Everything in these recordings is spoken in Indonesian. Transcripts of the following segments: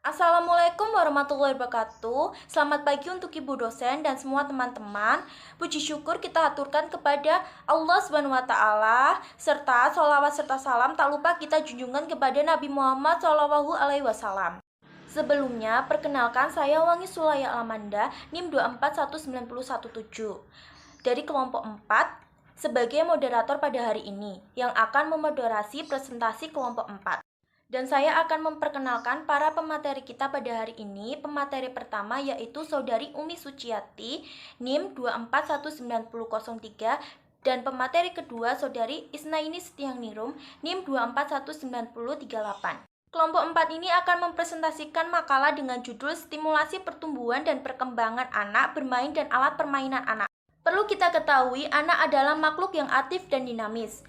Assalamualaikum warahmatullahi wabarakatuh. Selamat pagi untuk ibu dosen dan semua teman-teman. Puji syukur kita aturkan kepada Allah Subhanahu wa taala serta sholawat serta salam tak lupa kita junjungan kepada Nabi Muhammad Shallallahu alaihi wasallam. Sebelumnya, perkenalkan saya Wangi Sulaya Alamanda, NIM 2419117 dari kelompok 4 sebagai moderator pada hari ini yang akan memoderasi presentasi kelompok 4. Dan saya akan memperkenalkan para pemateri kita pada hari ini. Pemateri pertama yaitu Saudari Umi Suciati, NIM 2419003, dan pemateri kedua Saudari Isnaini Setiangnirum, NIM 2419038. Kelompok 4 ini akan mempresentasikan makalah dengan judul Stimulasi Pertumbuhan dan Perkembangan Anak Bermain dan Alat Permainan Anak. Perlu kita ketahui, anak adalah makhluk yang aktif dan dinamis.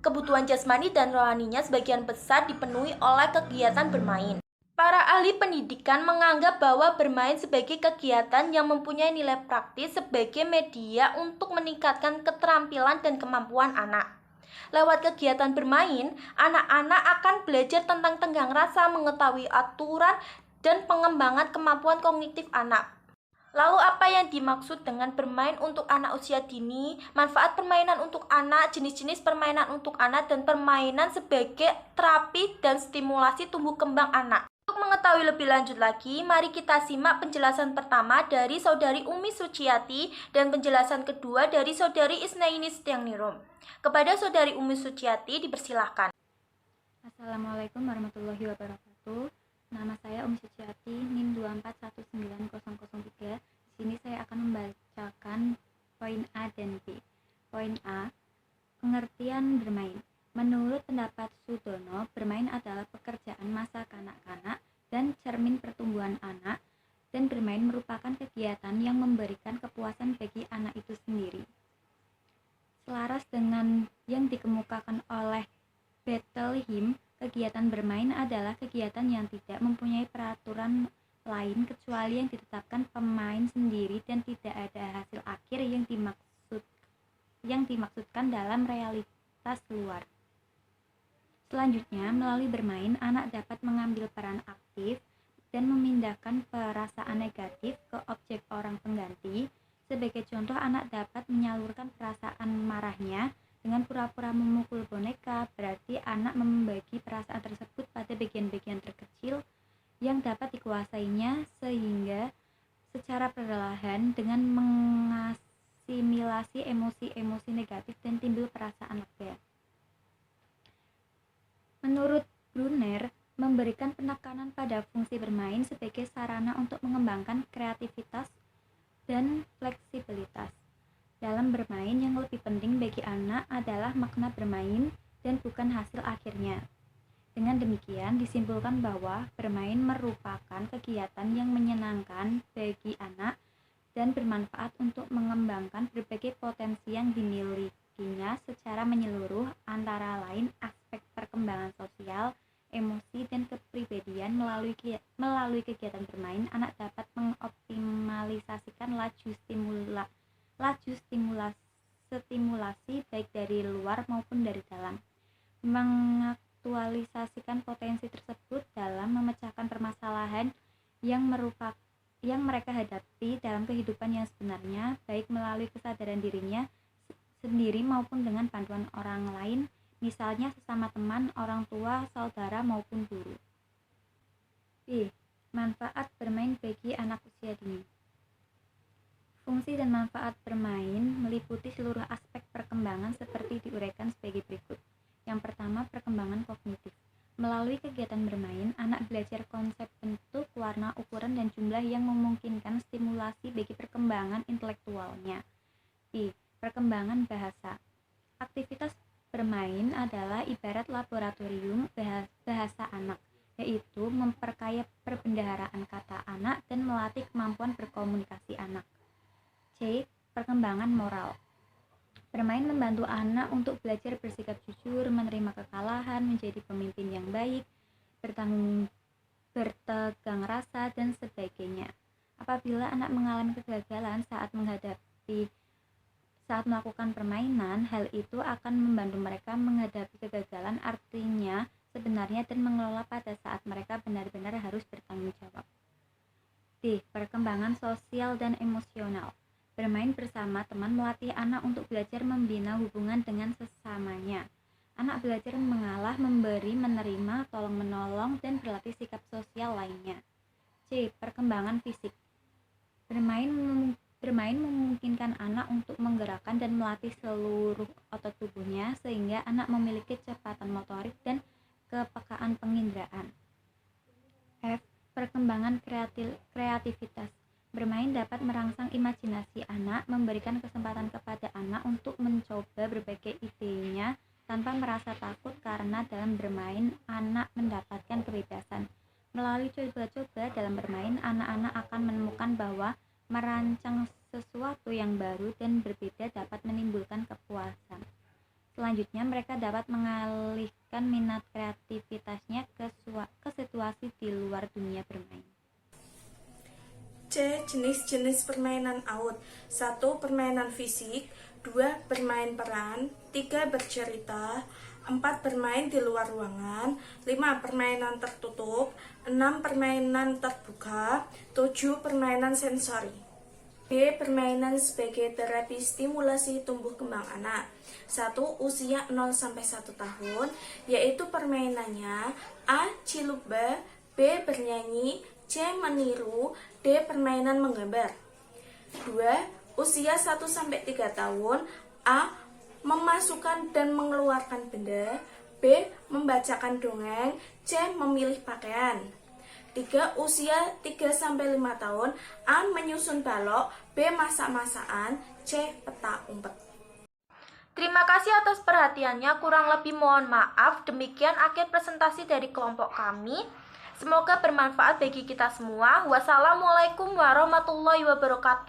Kebutuhan jasmani dan rohaninya sebagian besar dipenuhi oleh kegiatan bermain. Para ahli pendidikan menganggap bahwa bermain sebagai kegiatan yang mempunyai nilai praktis sebagai media untuk meningkatkan keterampilan dan kemampuan anak. Lewat kegiatan bermain, anak-anak akan belajar tentang tenggang rasa, mengetahui aturan, dan pengembangan kemampuan kognitif anak. Lalu apa yang dimaksud dengan bermain untuk anak usia dini, manfaat permainan untuk anak, jenis-jenis permainan untuk anak, dan permainan sebagai terapi dan stimulasi tumbuh kembang anak. Untuk mengetahui lebih lanjut lagi, mari kita simak penjelasan pertama dari Saudari Umi Suciati dan penjelasan kedua dari Saudari Isnaini Setiangnirum. Kepada Saudari Umi Suciati dipersilahkan. Assalamualaikum warahmatullahi wabarakatuh. Nama saya Umi Suciati, NIM 2419003. Di sini saya akan membacakan poin A dan B. Poin A, pengertian bermain. Menurut pendapat Sudono, bermain adalah pekerjaan masa kanak-kanak dan cermin pertumbuhan anak, dan bermain merupakan kegiatan yang memberikan kepuasan bagi anak itu sendiri. Selaras dengan yang dikemukakan oleh Bettelheim, kegiatan bermain adalah kegiatan yang tidak mempunyai peraturan lain kecuali yang ditetapkan pemain sendiri dan tidak ada hasil akhir yang dimaksudkan dalam realitas luar. Selanjutnya, melalui bermain, anak dapat mengambil peran aktif dan memindahkan perasaan negatif ke objek orang pengganti. Sebagai contoh, anak dapat menyalurkan perasaan marahnya dengan pura-pura memukul boneka. Berarti anak membagi perasaan tersebut pada bagian-bagian terkecil yang dapat dikuasainya, sehingga secara perlahan dengan mengasimilasi emosi-emosi negatif dan timbul perasaan lega. Menurut Brunner, memberikan penekanan pada fungsi bermain sebagai sarana untuk mengembangkan kreativitas dan fleksibilitas. Dalam bermain, yang lebih penting bagi anak adalah makna bermain dan bukan hasil akhirnya. Dengan demikian, disimpulkan bahwa bermain merupakan kegiatan yang menyenangkan bagi anak dan bermanfaat untuk mengembangkan berbagai potensi yang dimilikinya secara menyeluruh, antara lain aspek perkembangan sosial, emosi, dan kepribadian. Melalui kegiatan bermain, anak dapat mengoptimalisasikan laju stimulasi baik dari luar maupun dari dalam, mengaktualisasikan potensi tersebut dalam memecahkan permasalahan yang mereka hadapi dalam kehidupan yang sebenarnya, baik melalui kesadaran dirinya sendiri maupun dengan bantuan orang lain, misalnya sesama teman, orang tua, saudara, maupun guru. B. Manfaat bermain bagi anak usia dini. Fungsi dan manfaat bermain meliputi seluruh aspek perkembangan seperti diuraikan sebagai berikut. Yang pertama, perkembangan kognitif. Melalui kegiatan bermain, anak belajar konsep bentuk, warna, ukuran, dan jumlah yang memungkinkan stimulasi bagi perkembangan intelektualnya. B. Perkembangan bahasa. Aktivitas bermain adalah ibarat laboratorium bahasa anak, yaitu memperkaya perbendaharaan kata anak dan melatih kemampuan berkomunikasi anak. C. Perkembangan moral. Bermain membantu anak untuk belajar bersikap jujur, menerima kekalahan, menjadi pemimpin yang baik, bertegang rasa, dan sebagainya. Apabila anak mengalami kegagalan saat melakukan permainan, hal itu akan membantu mereka menghadapi kegagalan. Artinya, sebenarnya dan mengelola pada saat mereka benar-benar harus bertanggung jawab. D. Perkembangan sosial dan emosional. Bermain bersama teman melatih anak untuk belajar membina hubungan dengan sesamanya. Anak belajar mengalah, memberi, menerima, tolong-menolong, dan berlatih sikap sosial lainnya. C. Perkembangan fisik. Bermain memungkinkan anak untuk menggerakkan dan melatih seluruh otot tubuhnya sehingga anak memiliki kecepatan motorik dan kepekaan penginderaan. F. Perkembangan kreativitas. Bermain dapat merangsang imajinasi anak, memberikan kesempatan kepada anak untuk mencoba berbagai idenya tanpa merasa takut karena dalam bermain anak mendapatkan kebebasan. Melalui coba-coba dalam bermain, anak-anak akan menemukan bahwa merancang sesuatu yang baru dan berbeda dapat menimbulkan kepuasan. Selanjutnya, mereka dapat mengalihkan minat kreativitasnya ke situasi di luar dunia bermain. C. Jenis-jenis permainan out. 1. Permainan fisik. 2. Bermain peran. 3. Bercerita. 4. Bermain di luar ruangan. 5. Permainan tertutup. 6. Permainan terbuka. 7. Permainan sensori. B. Permainan sebagai terapi stimulasi tumbuh kembang anak. 1. Usia 0-1 tahun, yaitu permainannya A. Ciluba, B. Bernyanyi, C. Meniru, D. Permainan menggambar. 2. Usia 1-3 tahun, A. Memasukkan dan mengeluarkan benda, B. Membacakan dongeng, C. Memilih pakaian. 3. Usia 3-5 tahun, A. Menyusun balok, B. Masak-masakan, C. Peta umpet. Terima kasih atas perhatiannya, kurang lebih mohon maaf. Demikian akhir presentasi dari kelompok kami. Semoga bermanfaat bagi kita semua. Wassalamualaikum warahmatullahi wabarakatuh.